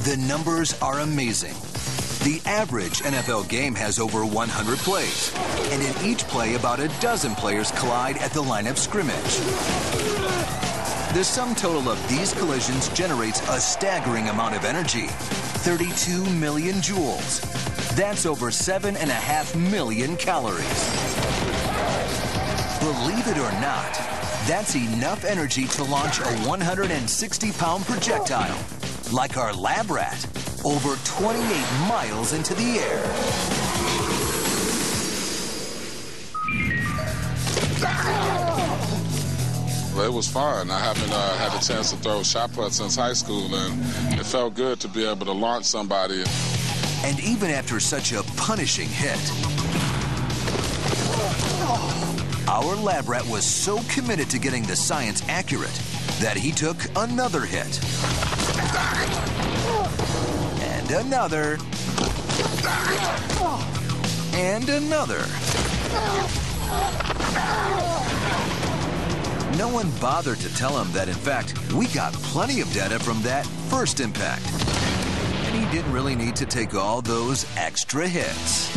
The numbers are amazing. The average NFL game has over 100 plays, and in each play, about a dozen players collide at the line of scrimmage. The sum total of these collisions generates a staggering amount of energy, 32 million joules. That's over 7.5 million calories. Believe it or not, that's enough energy to launch a 160-pound projectile, like our lab rat, over 28 miles into the air. Well, it was fun. I haven't had a chance to throw shot put since high school, and it felt good to be able to launch somebody. And even after such a punishing hit, our lab rat was so committed to getting the science accurate that he took another hit. And another. And another. No one bothered to tell him that, in fact, we got plenty of data from that first impact. And he didn't really need to take all those extra hits.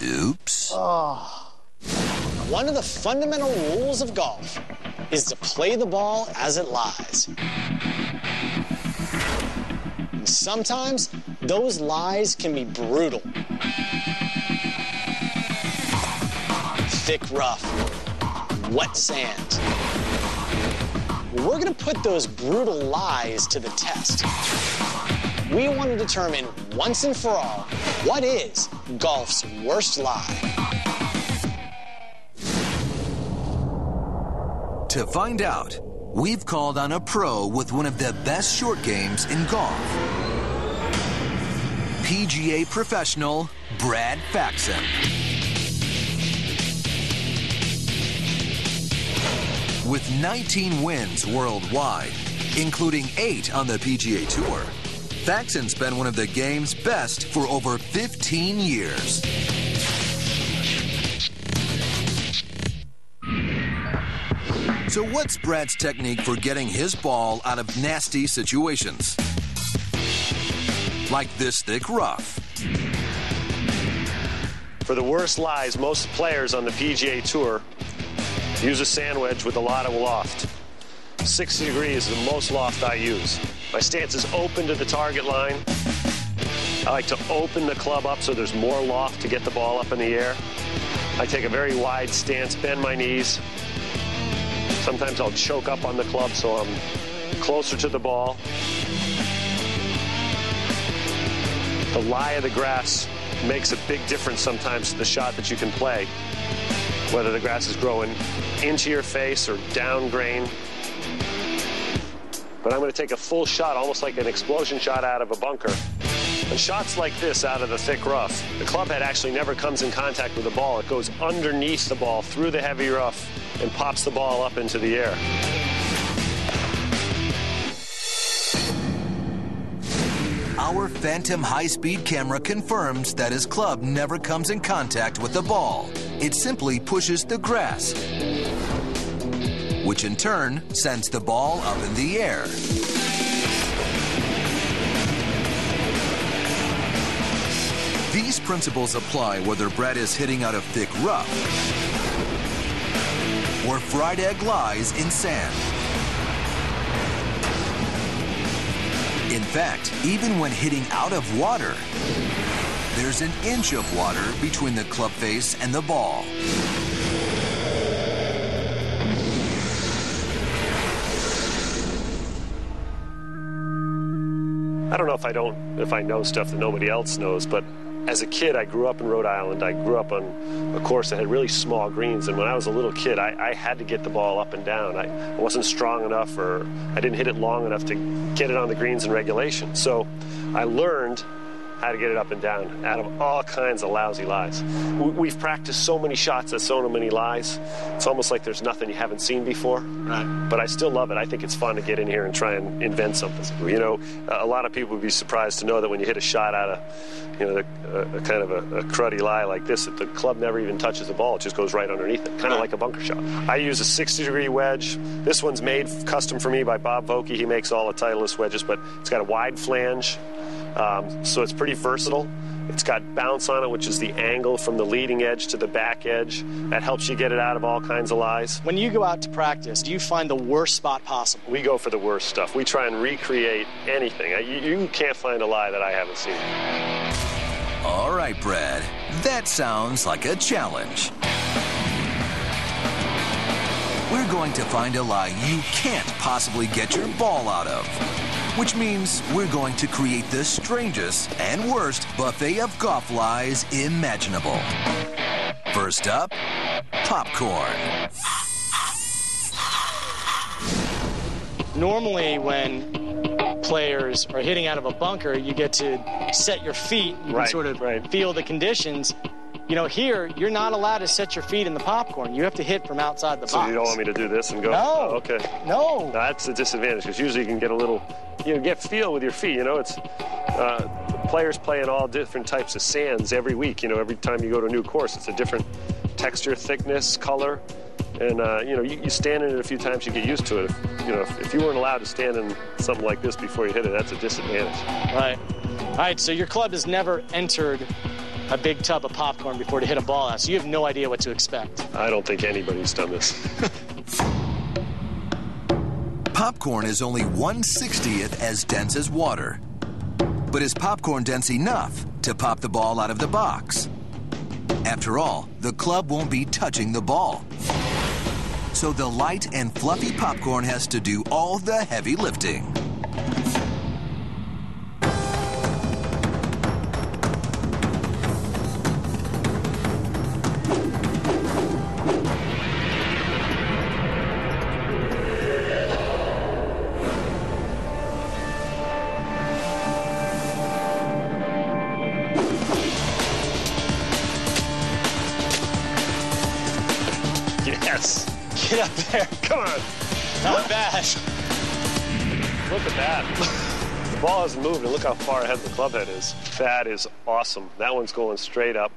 Oops. One of the fundamental rules of golf is to play the ball as it lies. And sometimes those lies can be brutal. Thick rough, wet sand. We're going to put those brutal lies to the test. We want to determine once and for all what is golf's worst lie. To find out, we've called on a pro with one of the best short games in golf. PGA professional Brad Faxon. With 19 wins worldwide, including 8 on the PGA Tour, Faxon's been one of the game's best for over 15 years. So what's Brad's technique for getting his ball out of nasty situations? Like this thick rough. For the worst lies, most players on the PGA Tour use a sand wedge with a lot of loft. 60 degrees is the most loft I use. My stance is open to the target line. I like to open the club up so there's more loft to get the ball up in the air. I take a very wide stance, bend my knees. Sometimes I'll choke up on the club so I'm closer to the ball. The lie of the grass makes a big difference sometimes to the shot that you can play, whether the grass is growing into your face or down grain. But I'm going to take a full shot, almost like an explosion shot out of a bunker. And shots like this out of the thick rough, the club head actually never comes in contact with the ball. It goes underneath the ball, through the heavy rough, and pops the ball up into the air. Our Phantom high-speed camera confirms that his club never comes in contact with the ball. It simply pushes the grass, which in turn sends the ball up in the air. These principles apply whether Brad is hitting out of thick rough or fried egg lies in sand. In fact, even when hitting out of water, there's an inch of water between the club face and the ball. I don't know if I know stuff that nobody else knows, but as a kid, I grew up in Rhode Island. I grew up on a course that had really small greens, and when I was a little kid, I had to get the ball up and down. I wasn't strong enough, or I didn't hit it long enough to get it on the greens in regulation. So I learned how to get it up and down out of all kinds of lousy lies. We've practiced so many shots at so many lies. It's almost like there's nothing you haven't seen before. Right. But I still love it. I think it's fun to get in here and try and invent something. You know, a lot of people would be surprised to know that when you hit a shot out of, you know, a kind of a cruddy lie like this, that the club never even touches the ball. It just goes right underneath it, kind of like a bunker shot. I use a 60-degree wedge. This one's made custom for me by Bob Vokey. He makes all the Titleist wedges, but it's got a wide flange, so it's pretty versatile. It's got bounce on it, which is the angle from the leading edge to the back edge. That helps you get it out of all kinds of lies. When you go out to practice, do you find the worst spot possible? We go for the worst stuff. We try and recreate anything. You can't find a lie that I haven't seen. All right, Brad. That sounds like a challenge. We're going to find a lie you can't possibly get your ball out of. Which means we're going to create the strangest and worst buffet of golf lies imaginable. First up, popcorn. Normally, when players are hitting out of a bunker, you get to set your feet. You can sort of feel the conditions. You know, here, you're not allowed to set your feet in the popcorn. You have to hit from outside the box. So you don't want me to do this and go? No. Oh, okay. No. That's a disadvantage, because usually you can get a little, you know, get feel with your feet. You know, it's players play in all different types of sands every week. You know, every time you go to a new course, it's a different texture, thickness, color. And, you know, you stand in it a few times, you get used to it. You know, if you weren't allowed to stand in something like this before you hit it, that's a disadvantage. Right. All right, so your club has never entered a big tub of popcorn before to hit a ball out, so you have no idea what to expect. I don't think anybody's done this. Popcorn is only 1/60th as dense as water. But is popcorn dense enough to pop the ball out of the box? After all, the club won't be touching the ball. So the light and fluffy popcorn has to do all the heavy lifting. Yes. Get up there. Come on. Not bad. Look at that. The ball hasn't moved, and look how far ahead the club head is. That is awesome. That one's going straight up.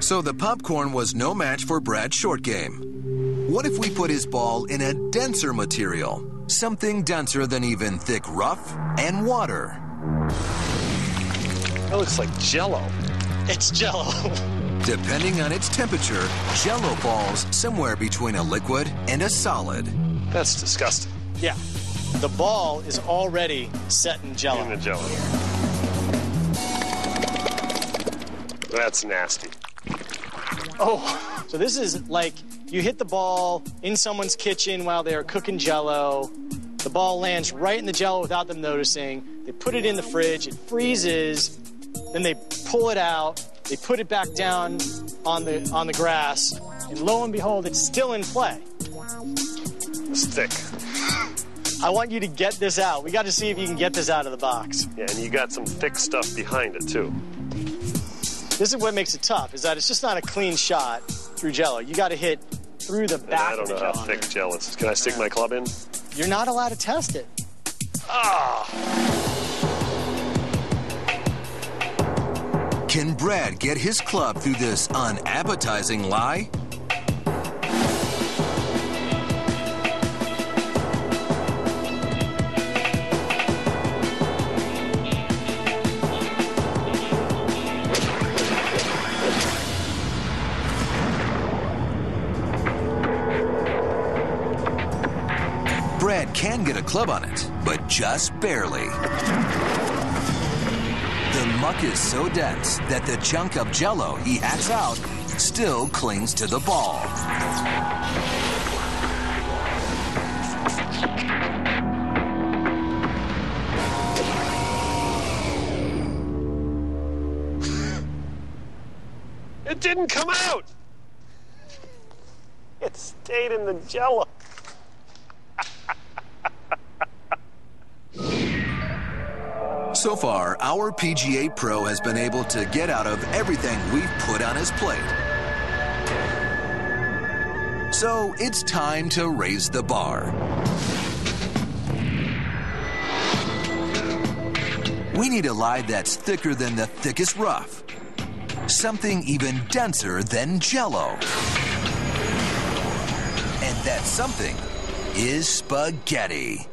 So the popcorn was no match for Brad's short game. What if we put his ball in a denser material? Something denser than even thick rough and water. That looks like Jell-O. It's Jell-O. Depending on its temperature, Jell-O falls somewhere between a liquid and a solid. That's disgusting. Yeah. The ball is already set in Jell-O. In the Jell-O. That's nasty. Oh, so this is like you hit the ball in someone's kitchen while they are cooking Jell-O. The ball lands right in the Jell-O without them noticing. They put it in the fridge. It freezes. Then they pull it out. They put it back down on the grass, and lo and behold, it's still in play. It's thick. I want you to get this out. We got to see if you can get this out of the box. Yeah, and you got some thick stuff behind it, too. This is what makes it tough, is that it's just not a clean shot through Jell-O. You got to hit through the back of the I don't know how thick Jell-O is. Can I stick my club in? You're not allowed to test it. Ah! Can Brad get his club through this unappetizing lie? Brad can get a club on it, but just barely. The muck is so dense that the chunk of Jell-O he hacks out still clings to the ball. It didn't come out! It stayed in the Jell-O. So far, our PGA Pro has been able to get out of everything we've put on his plate. So it's time to raise the bar. We need a lie that's thicker than the thickest rough. Something even denser than Jell-O. And that something is spaghetti.